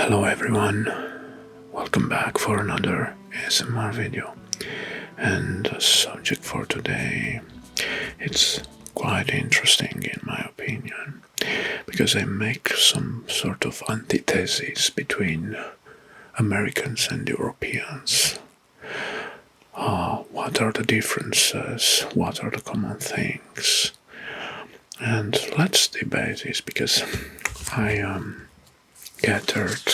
Hello everyone, welcome back for another ASMR video. And the subject for today, it's quite interesting in my opinion, because I make some sort of antithesis between Americans and Europeans. What are the differences? What are the common things? And let's debate this, because I gathered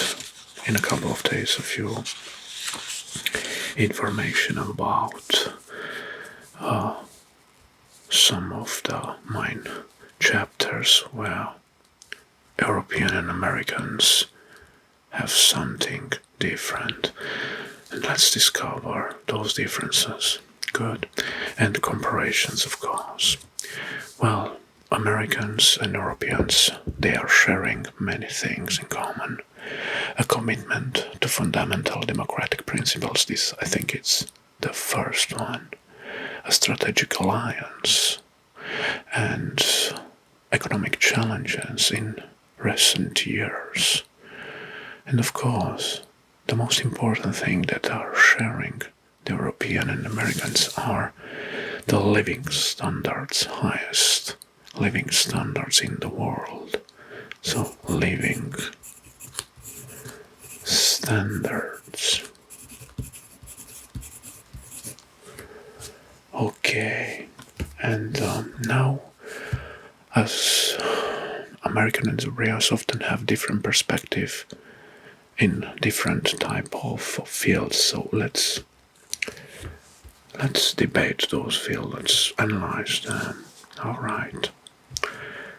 in a couple of days a few information about some of the main chapters where European and Americans have something different. And let's discover those differences. Good. And comparisons, of course. Well, Americans and Europeans, they are sharing many things in common. A commitment to fundamental democratic principles, this I think it's the first one. A strategic alliance and economic challenges in recent years. And of course, the most important thing that are sharing the European and Americans are the living standards, highest living standards in the world. So, living standards. Okay, and now, as American and Europeans often have different perspective in different type of fields, so let's debate those fields, let's analyze them. All right.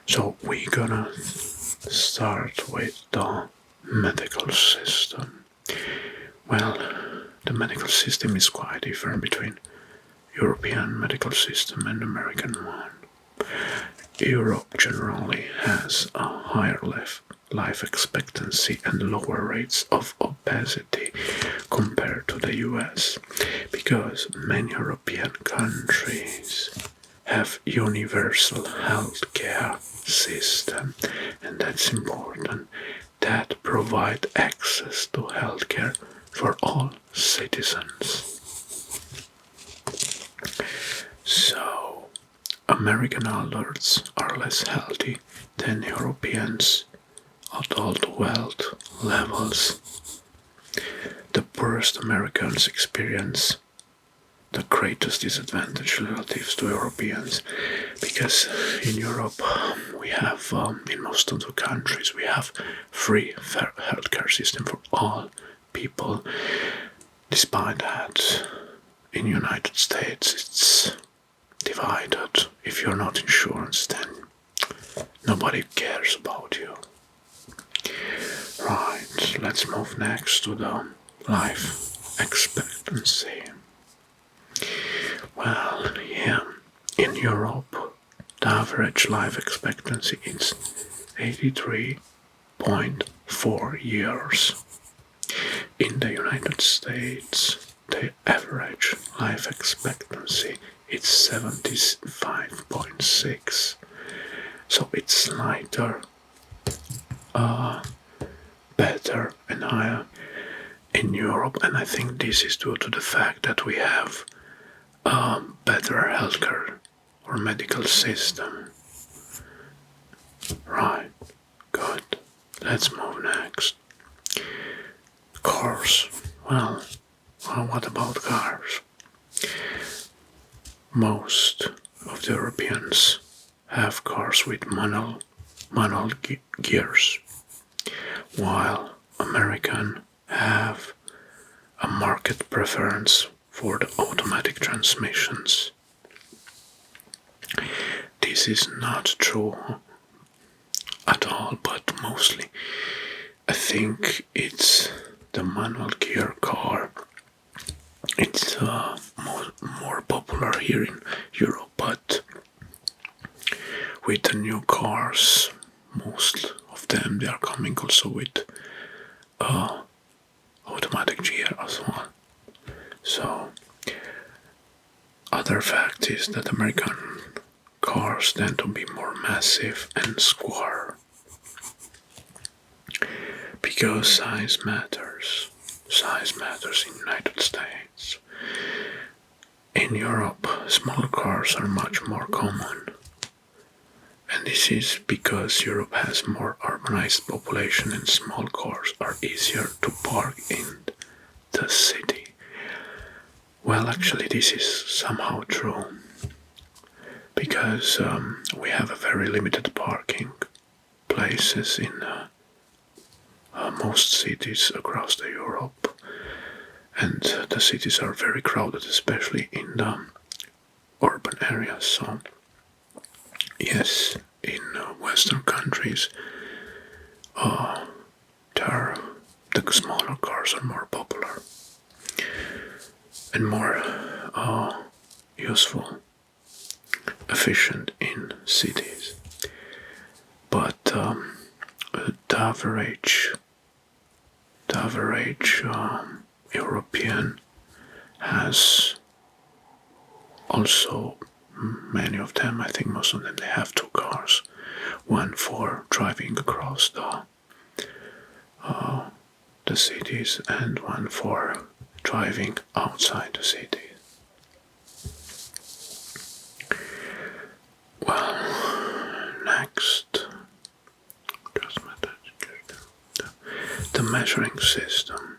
So we're gonna start with the medical system. Well, the medical system is quite different between European medical system and American one. Europe generally has a higher life expectancy and lower rates of obesity compared to the US, because many European countries have universal health care system, and that's important, that provide access to health care for all citizens. So, American adults are less healthy than Europeans at all the wealth levels. The poorest Americans experience the greatest disadvantage relative to Europeans, because in Europe we have, in most of the countries, we have free healthcare system for all people. Despite that, in United States it's divided. If you're not insurance, then nobody cares about you. Right, let's move next to the life expectancy. Well, yeah, in Europe, the average life expectancy is 83.4 years. In the United States, the average life expectancy is 75.6. So it's lighter, better and higher in Europe, and I think this is due to the fact that we have better healthcare or medical system. Right, good. Let's move next. Cars. Well, what about cars? Most of the Europeans have cars with manual gears, while Americans have a market preference for the automatic transmissions. This is not true at all, but mostly I think it's the manual gear car. It's more popular here in Europe, but with the new cars, most of them, they are coming also with automatic gear as well. So, other fact is that American cars tend to be more massive and square. Because size matters. Size matters in the United States. In Europe, small cars are much more common. And this is because Europe has more urbanized population and small cars are easier to park in the city. Well, actually, this is somehow true. Because we have a very limited parking places in most cities across the Europe, and the cities are very crowded, especially in the urban areas. So, yes, in Western countries, the smaller cars are more popular and more useful, efficient in cities. But the average European has also, many of them, I think most of them, they have two cars. One for driving across the cities and one for driving outside the city. Well, next, the measuring system.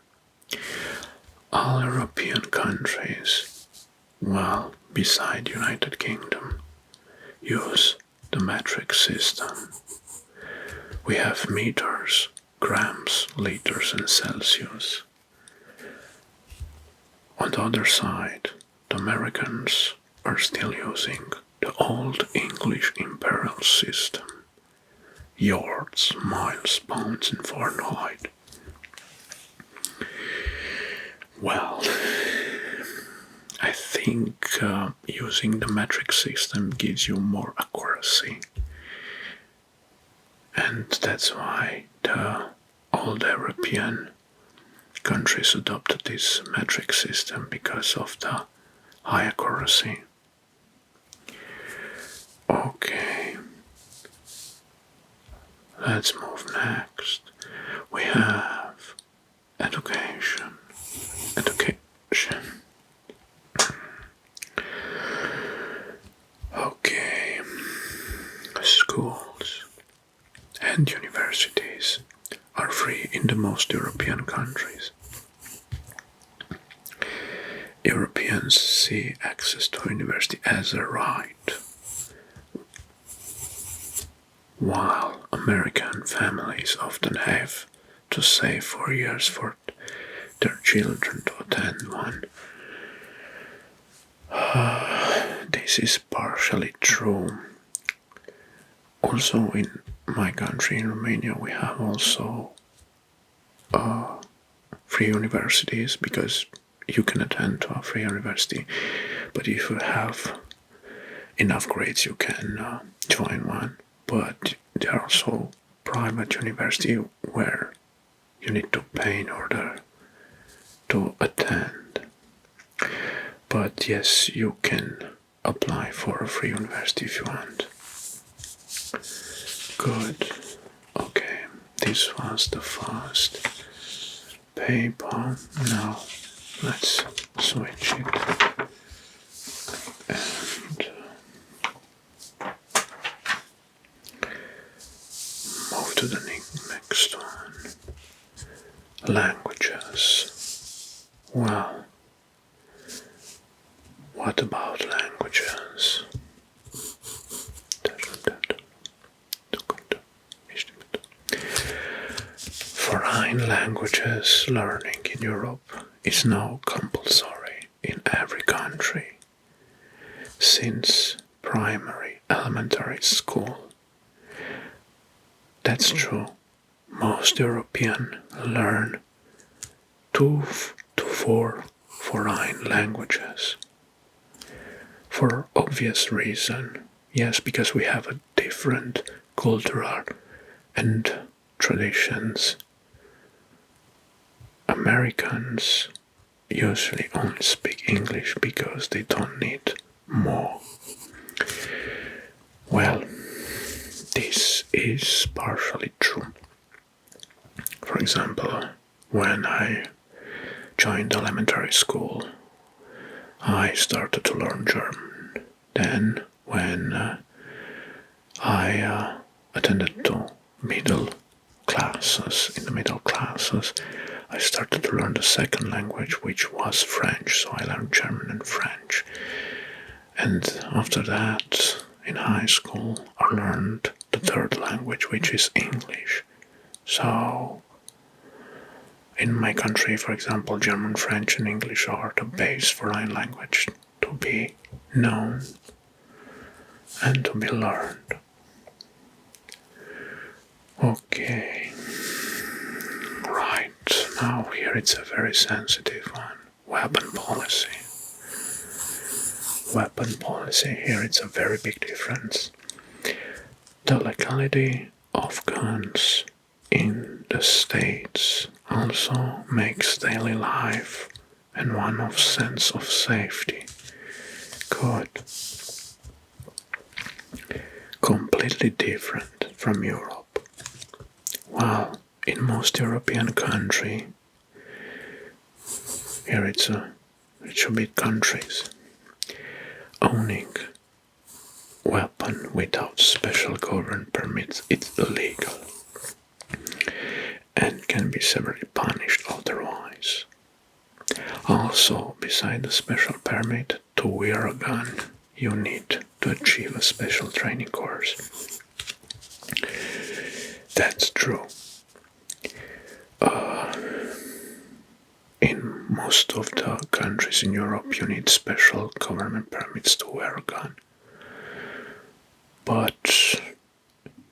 All European countries, well, beside United Kingdom, use the metric system. We have meters, grams, liters, and Celsius. On the other side, the Americans are still using the old English imperial system. Yards, miles, pounds, and Fahrenheit. Well, I think using the metric system gives you more accuracy. And that's why the old European countries adopted this metric system, because of the high accuracy. Okay, let's move next. We have education. Okay, schools and universities are free in the most European countries. Europeans see access to university as a right, while American families often have to save for years for their children to attend one. This is partially true. Also, in my country, in Romania, we have also free universities, because you can attend to a free university, but if you have enough grades, you can join one. But there are also private universities where you need to pay in order to attend. But yes, you can apply for a free university if you want. Good. Okay, this was the first paper. Now let's switch it and move to the next one. Languages. Well, what about languages? Foreign languages learning in Europe is now compulsory in every country since primary elementary school. That's true. Most Europeans learn 2 to 4 foreign languages. For obvious reason, yes, because we have a different cultural and traditions. Americans usually only speak English because they don't need more. Well, this is partially true. For example, when I joined elementary school, I started to learn German. Then, when I attended to middle classes, in the middle classes, I started to learn the second language, which was French. So I learned German and French. And after that, in high school, I learned the third language, which is English. So, in my country, for example, German, French, and English are the base for any language to be known and to be learned. Okay, right, now here it's a very sensitive one. Weapon policy. Weapon policy, here it's a very big difference. The legality of guns in the States also makes daily life and one of sense of safety good. Completely different from Europe. While in most European countries, here it's a big countries, owning weapon without special government permits is illegal and can be severely punished otherwise. Also, beside the special permit to wear a gun, you need to achieve a special training course. That's true. In most of the countries in Europe, you need special government permits to wear a gun. But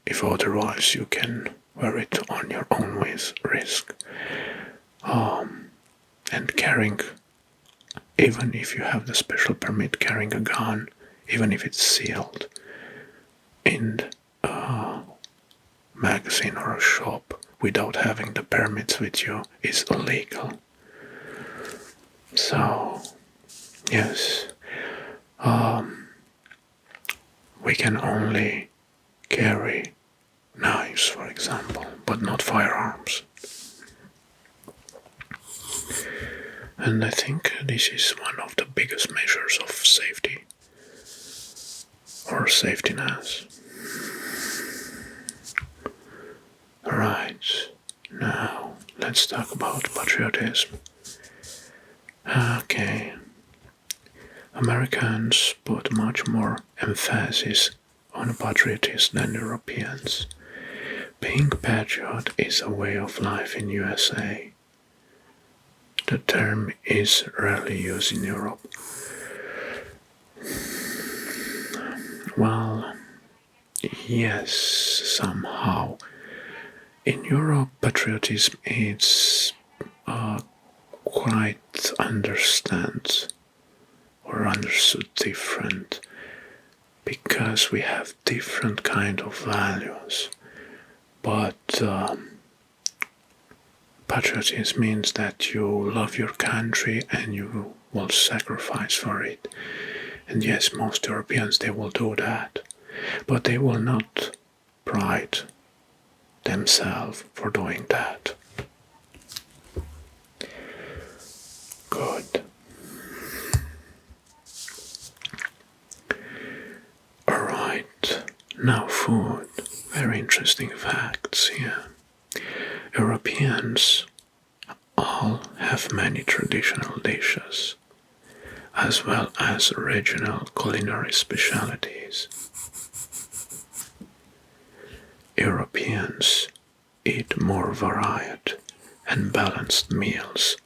if otherwise, you can wear it on your own risk. And carrying, even if you have the special permit, carrying a gun, even if it's sealed in a magazine or a shop without having the permits with you, is illegal. So, yes, we can only carry knives, for example, but not firearms. And I think this is one of the biggest measures of safety or safetiness. Alright, now let's talk about patriotism. Okay, Americans put much more emphasis on patriotism than Europeans. Being patriot is a way of life in USA. The term is rarely used in Europe. Well, yes, somehow. In Europe, patriotism is quite understood different, because we have different kind of values. But patriotism means that you love your country and you will sacrifice for it. And yes, most Europeans, they will do that, but they will not pride themselves for doing that. Good. Alright, now food. Very interesting facts here. Europeans all have many traditional dishes, as well as regional culinary specialties. Europeans eat more varied and balanced meals,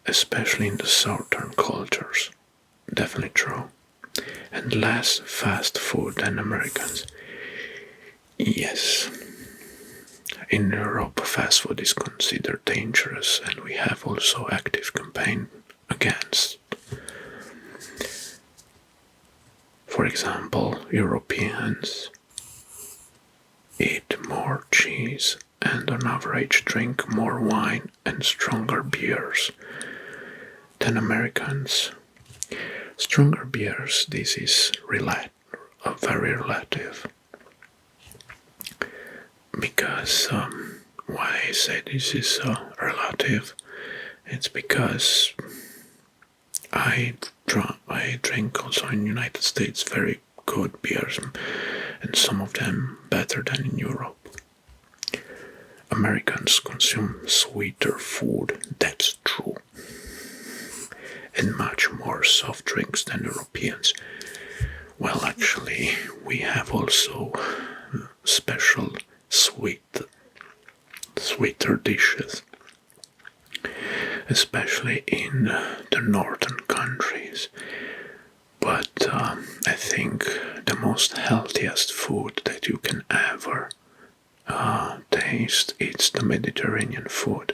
especially in the southern cultures. Definitely true. And less fast food than Americans. Yes. In Europe, fast food is considered dangerous, and we have also active campaign against. For example, Europeans eat more cheese and on average drink more wine and stronger beers than Americans. Stronger beers, this is very relative. Because why I say this is relative, it's because I drink also in the United States very good beers, and some of them better than in Europe. Americans consume sweeter food, that's true, and much more soft drinks than Europeans. Well, actually, we have also special sweeter dishes, especially in the northern countries. But I think the most healthiest food that you can ever taste is the Mediterranean food,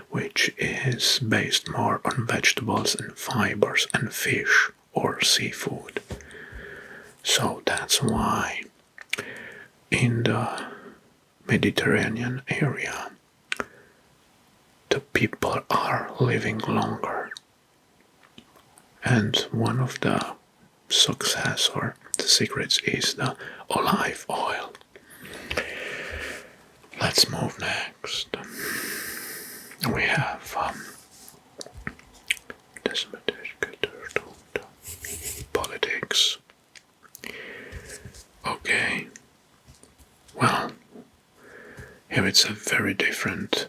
which is based more on vegetables and fibers and fish or seafood. So that's why in the Mediterranean area the people are living longer. And one of the success or the secrets is the olive oil. Let's move next. We have politics. Okay. Well, here it's a very different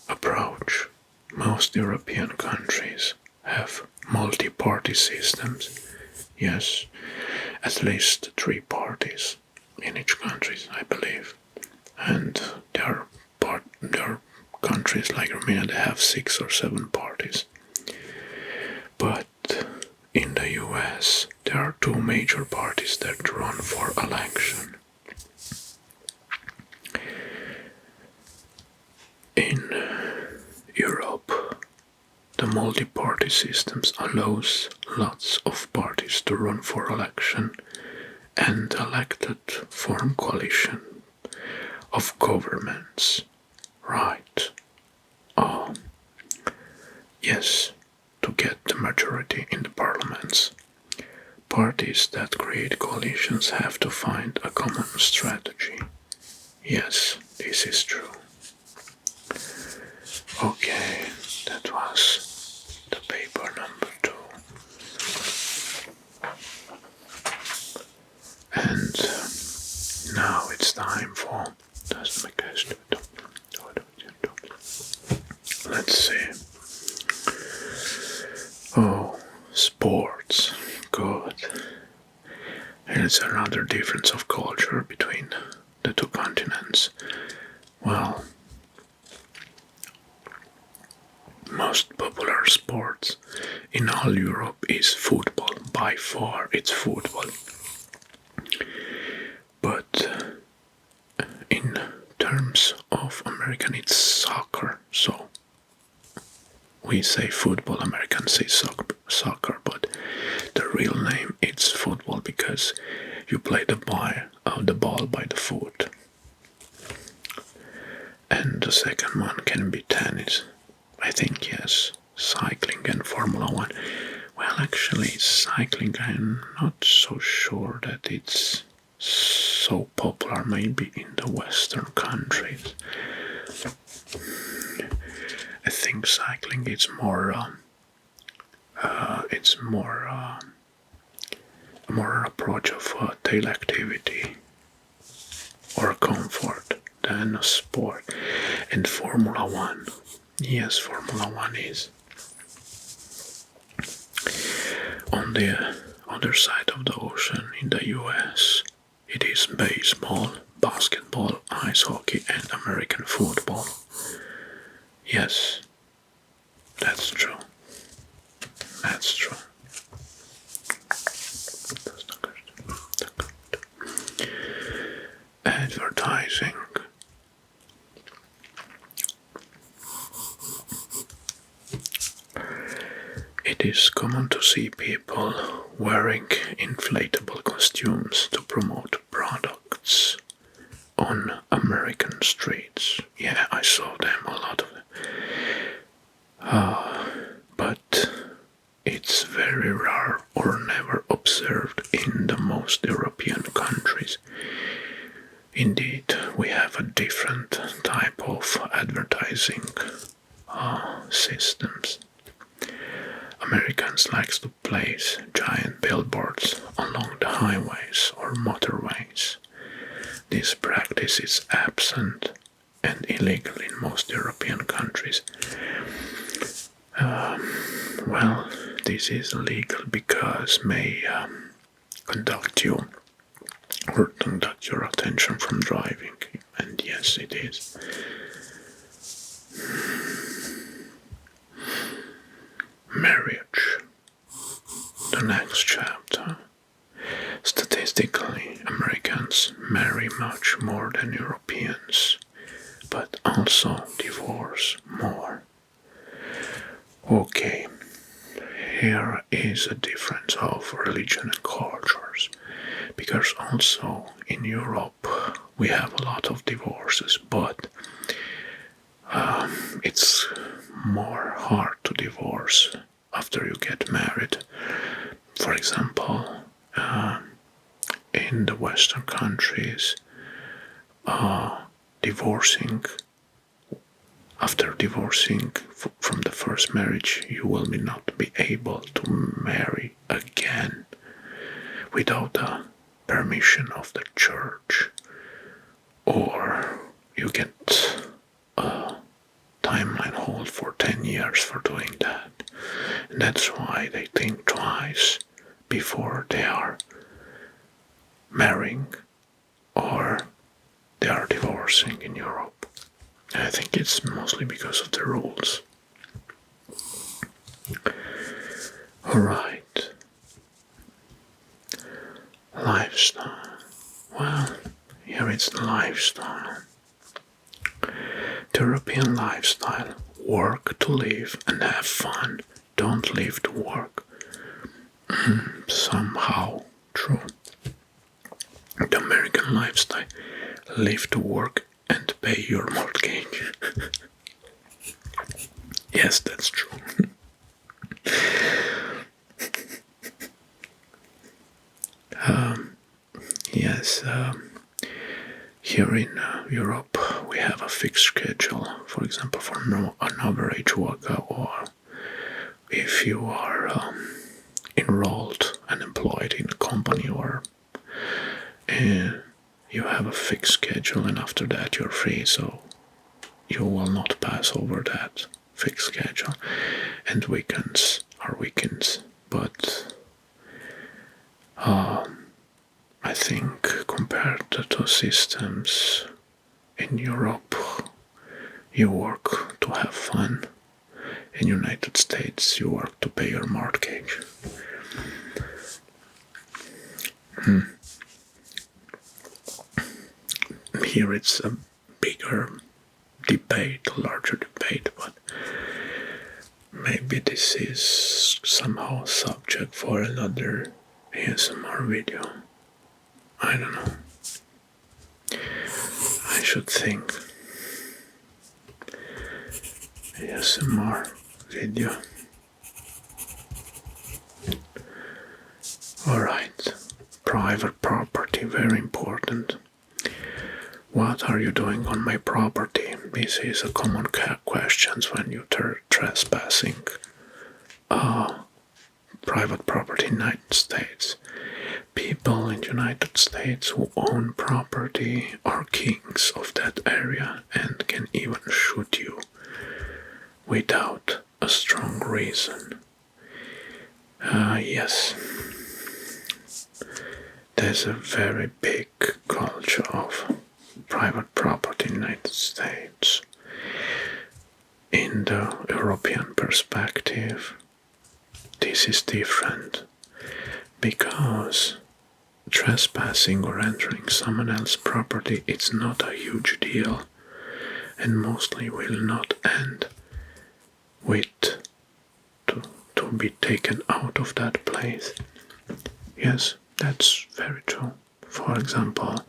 approach. Most European countries have multi-party systems. Yes, at least 3 parties in each country, I believe. And there are countries like Romania that have 6 or 7 parties. But in the US, there are 2 major parties that run for election. In Europe, the multi-party systems allows lots of parties to run for election and elected form coalition of governments. Right. Yes, to get the majority in the parliaments. Parties that create coalitions have to find a common strategy. Yes, this is true. Okay, that was the paper number 2. And now it's time for let's see. Oh, sports. Good. And it's another difference of culture between the 2 continents. Well, most popular sports in all Europe is football. By far, it's football. But in terms of American, it's soccer. So we say football, Americans say soccer, but the real name is football because you play the ball by the foot. And the second one can be tennis. I think, yes, cycling and Formula 1. Well, actually, cycling, I'm not so sure that it's so popular, maybe in the Western countries. I think cycling is more approach of tail activity or comfort than a sport. And Formula 1, yes, Formula 1 is. On the other side of the ocean in the US, it is baseball, basketball, ice hockey, and American football. Yes, that's true. That's true. Advertising. It is common to see people wearing inflatable costumes to promote products on American streets. Yeah, I saw them, a lot of them. But it's very rare or never observed in the most European countries. Indeed, we have have a different type of advertising systems. Americans likes to place giant billboards along the highways or motorways. This practice is absent and illegal in most European countries. Well, this is illegal because may conduct you or conduct your attention from driving, and yes, it is. Marriage, the next chapter. Statistically, Americans marry much more than Europeans, but also divorce more. Okay, here is a difference of religion and cultures, because also in Europe we have a lot of divorces, but it's more hard to divorce after you get married. For example, in the Western countries, after divorcing from the first marriage, you will not be able to marry again without the permission of the church, or you get a timeline hold for 10 years for doing that. And that's why they think twice before they are marrying or they are divorcing in Europe. I think it's mostly because of the rules. Alright. Lifestyle. Well, here it's the lifestyle. The European lifestyle. Work to live and have fun. Don't live to work. Somehow true. The American lifestyle. Live to work and pay your mortgage. Yes, that's true. Yes, here in Europe we have a fixed schedule. For example, for an average worker, or if you are enrolled and employed in a company, or you have a fixed schedule, and after that you're free, so you will not pass over that fixed schedule. And weekends are weekends, but I think compared to systems in Europe, you work to have fun. In United States, you work to pay your mortgage. Here it's a bigger debate, a larger debate, but maybe this is somehow a subject for another ASMR video. I don't know. I should think. ASMR video. Alright. Private property, very important. What are you doing on my property? This is a common question when you're trespassing private property in the United States. People in the United States who own property are kings of that area and can even shoot you without a strong reason. Yes, there's a very big culture of private property in the United States. In the European perspective, this is different, because trespassing or entering someone else's property, it's not a huge deal, and mostly will not end with to be taken out of that place. Yes, that's very true. For example,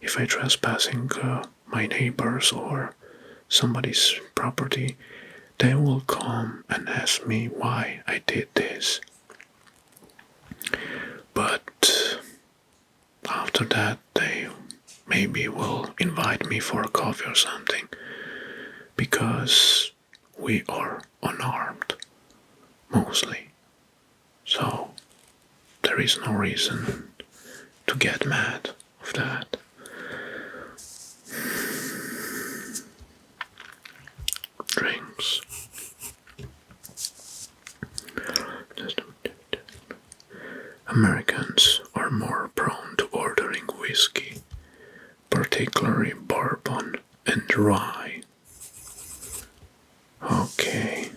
if I trespassing my neighbors or somebody's property, they will come and ask me why I did this. But after that, they maybe will invite me for a coffee or something, because we are unarmed, mostly. So there is no reason to get mad of that. Drinks. Americans are more prone to ordering whiskey, particularly bourbon and rye. Okay.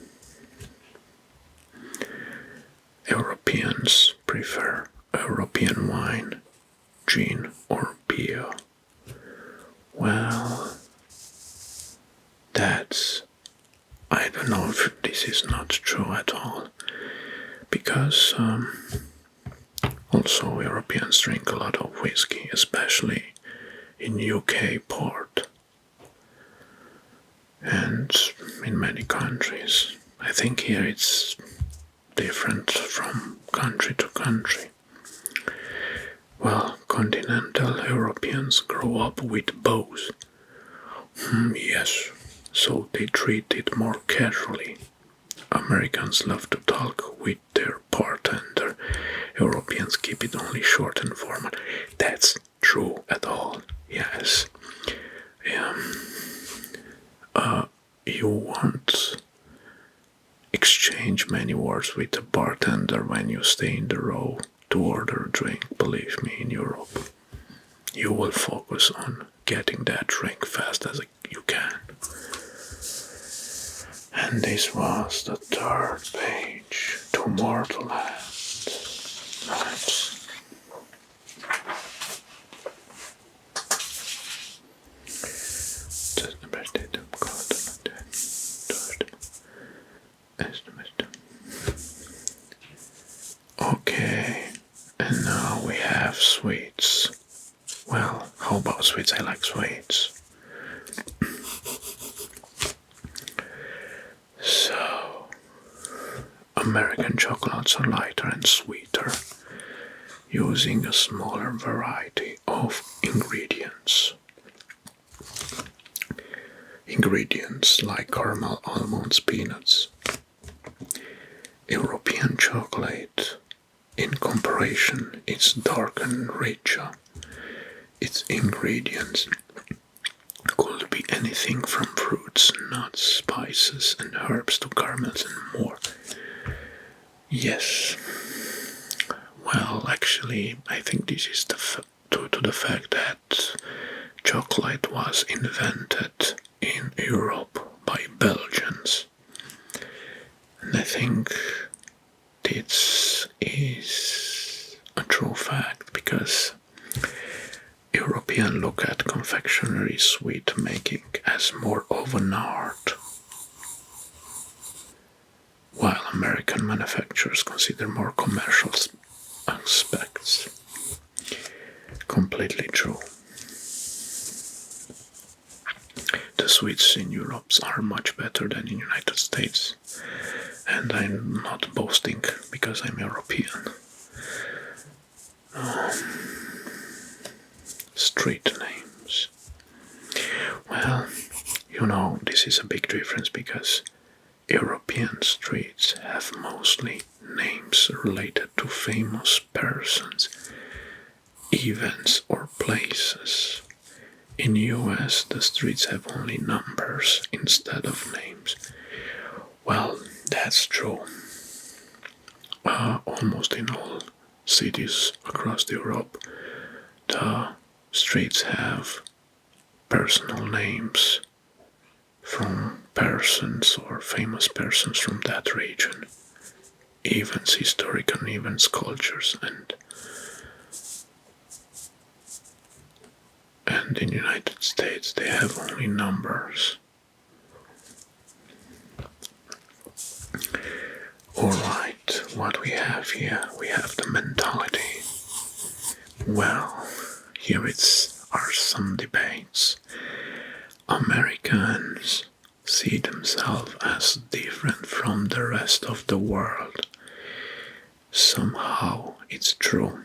Europeans prefer European wine, gin, or beer. Well, I don't know if this is not true at all, because also Europeans drink a lot of whiskey, especially in UK port and in many countries. I think here it's different from country to country. Well, continental Europeans grow up with both. Yes, so they treat it more casually. Americans love to talk with their bartender. Europeans keep it only short and formal. That's true at all. Yes. Yeah. You won't exchange many words with the bartender when you stay in the row to order a drink. Believe me, in Europe, you will focus on getting that drink fast as you can. And this was the third page. Two more to last. Nice. Okay, and now we have sweets. Well, how about sweets? I like sweets. So, American chocolates are lighter and sweeter, using a smaller variety of ingredients. Ingredients like caramel, almonds, peanuts. European chocolate, in comparison, is darker and richer. Its ingredients could be anything from fruits, nuts, spices, and herbs to caramels and more. Yes. Well, actually, I think this is due to the fact that chocolate was invented in Europe by Belgians. And I think this is a true fact, because Europeans look at confectionery sweet making as more of an art, while American manufacturers consider more commercial aspects. Completely true. The sweets in Europe are much better than in the United States, and I'm not boasting because I'm European. Street names. Well, this is a big difference, because European streets have mostly names related to famous persons, events, or places. In US, the streets have only numbers instead of names. Well, that's true. Almost in all cities across Europe, the streets have personal names from persons or famous persons from that region. Events, historical events, cultures, and in the United States they have only numbers. Alright, what we have here, we have the mentality. Well, here are some debates. Americans see themselves as different from the rest of the world. Somehow it's true.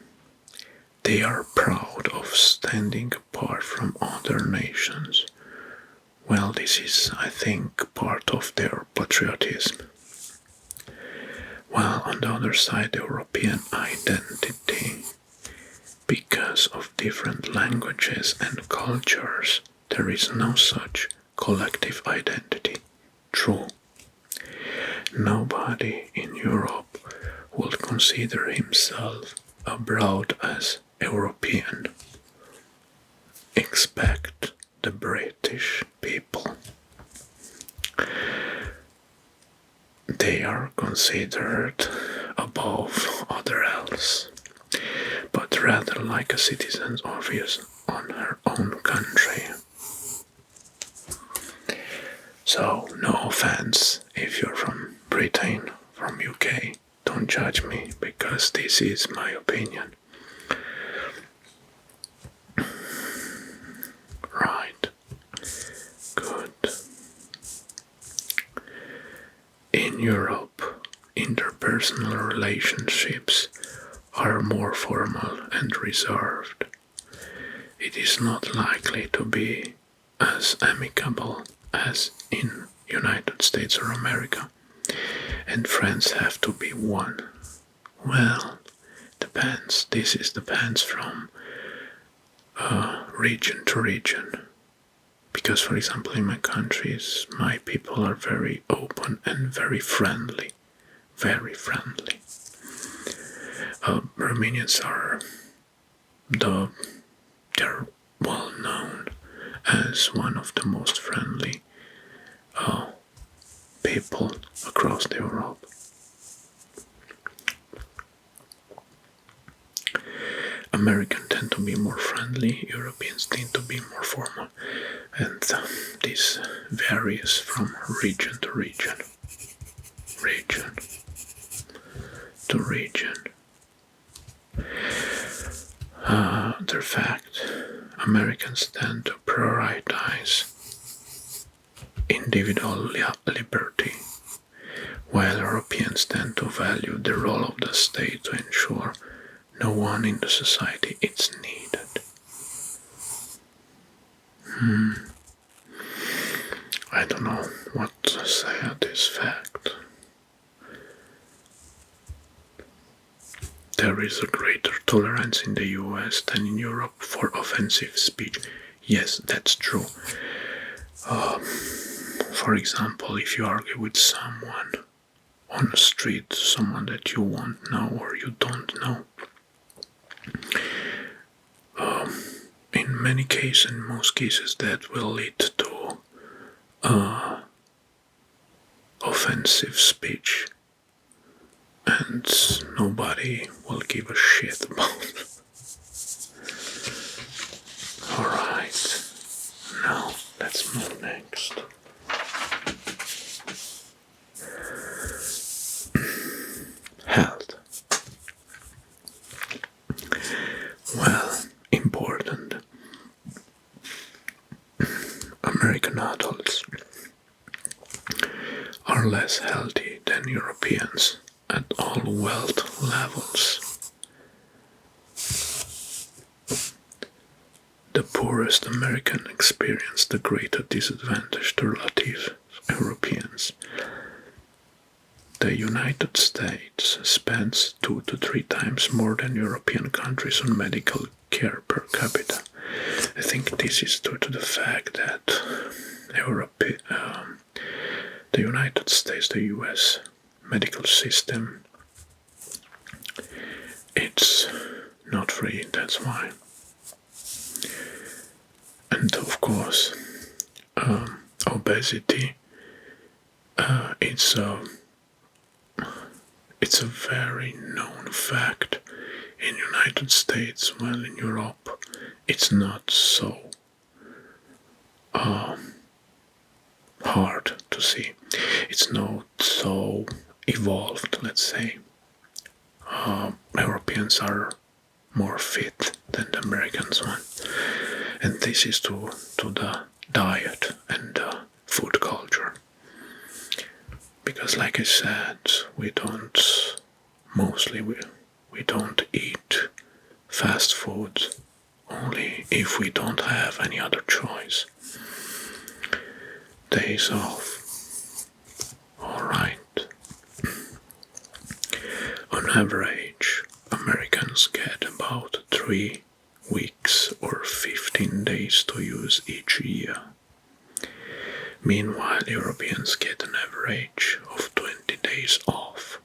They are proud of standing apart from other nations. Well, this is, I think, part of their patriotism. While on the other side, the European identity, because of different languages and cultures, there is no such collective identity. True. Nobody in Europe would consider himself abroad as European. Expect the British people. They are considered above other else, but rather like a citizen obvious on her own country. So, no offense if you're from Britain, from UK, don't judge me because this is my opinion. Right. Good. In Europe, interpersonal relationships are more formal and reserved. It is not likely to be as amicable as in United States or America, and friends have to be one. Well, depends. This is depends from region to region. Because, for example, in my countries, my people are very open and very friendly. Very friendly. Romanians are they're well known as one of the most friendly people across Europe. Americans tend to be more friendly, Europeans tend to be more formal, and this varies from region to region. Region to region. The fact Americans tend to prioritize individual liberty, while Europeans tend to value the role of the state to ensure no one in the society is needed. I don't know what to say at this fact. There is a greater tolerance in the US than in Europe for offensive speech. Yes, that's true. For example, if you argue with someone on the street, someone that you won't know or you don't know, in many cases, in most cases, that will lead to offensive speech, and nobody will give a shit about it. Alright, now let's move next. Health. Well, important. American adults are less healthy than Europeans at all wealth levels. The poorest American experience the greater disadvantage to relative Europeans. The United States spends 2 to 3 times more than European countries on medical care per capita. I think this is due to the fact that the United States, the US medical system, it's not free, that's why. And of course, obesity, it's a very known fact in United States, while in Europe it's not so hard to see. It's not so evolved, let's say. Europeans are more fit than the Americans one, and this is to the diet and the food culture. Because, like I said, we don't eat fast food only if we don't have any other choice. Days off. Alright. On average, Americans get about 3 weeks or 15 days to use each year. Meanwhile, Europeans get an average of 20 days off.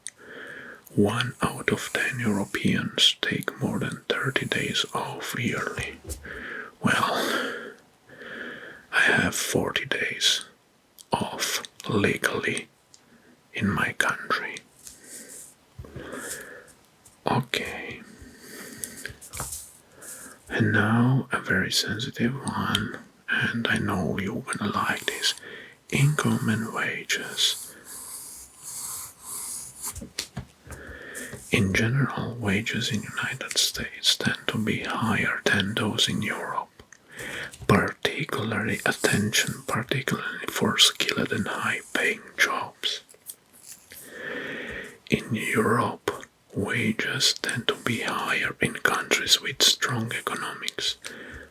1 out of 10 Europeans take more than 30 days off yearly. Well, I have 40 days off legally in my country. Okay. And now a very sensitive one, and I know you're gonna like this. Income and wages. In general, wages in United States tend to be higher than those in Europe. Particularly for skilled and high-paying jobs. In Europe, wages tend to be higher in countries with strong economics,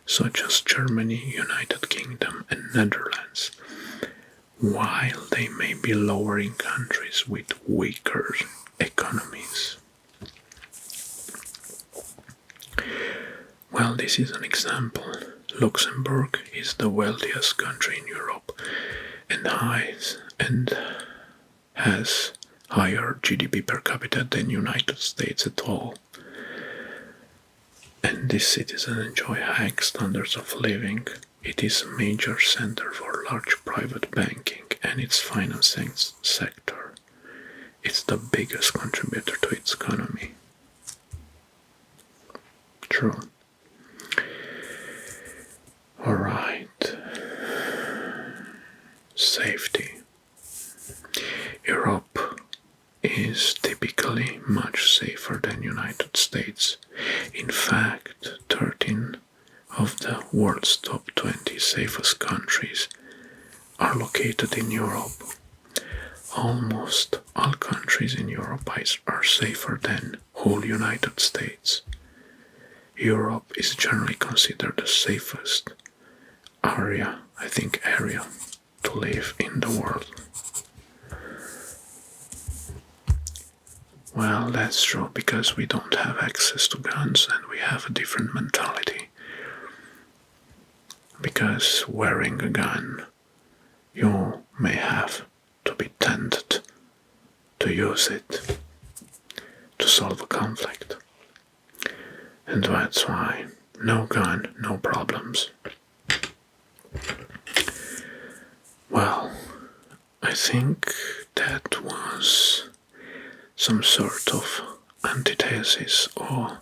such as Germany, United Kingdom, and Netherlands, while they may be lower in countries with weaker economies. Well, this is an example. Luxembourg is the wealthiest country in Europe and has higher GDP per capita than United States at all. And these cities enjoy high standards of living. It is a major center for large private banking and its financing sector. It's the biggest contributor to its economy. True. Alright. Safety. Europe is typically much safer than United States. In fact, 13 of the world's top 20 safest countries are located in Europe. Almost all countries in Europe are safer than whole United States. Europe is generally considered the safest area to live in the world. Well, that's true because we don't have access to guns and we have a different mentality. Because wearing a gun, you may have to be tempted to use it to solve a conflict. And that's why no gun, no problems. Well, I think that was some sort of antithesis or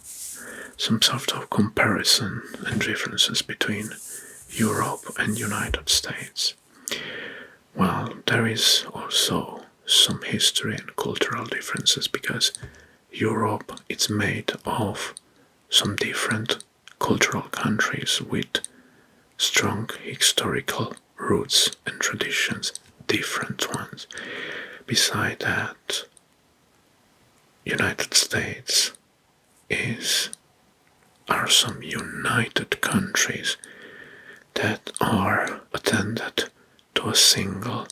some sort of comparison and differences between Europe and United States. Well, there is also some history and cultural differences because Europe is made of some different cultural countries with strong historical roots and traditions, different ones. Beside that, United States are some united countries that are attended to a single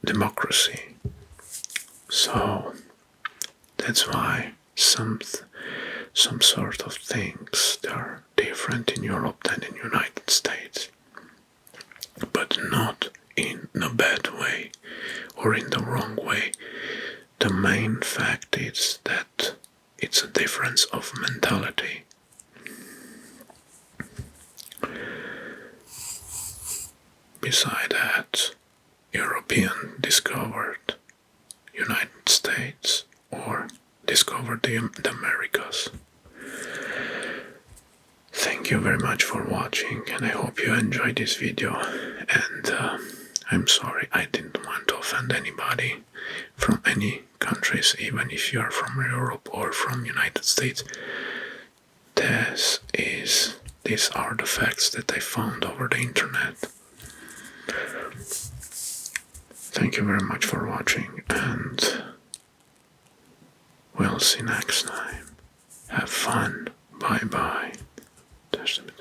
democracy. So that's why some sort of things are different in Europe than in United States, but not in a bad way or in the wrong way. The main fact is that it's a difference of mentality. Beside that, European discovered United States or discovered the Americas. Thank you very much for watching and I hope you enjoyed this video, and I'm sorry I didn't want to offend anybody from any countries, even if you are from Europe or from United States. These are the facts that I found over the internet. Thank you very much for watching and we'll see next time. Have fun. Bye bye. Touch the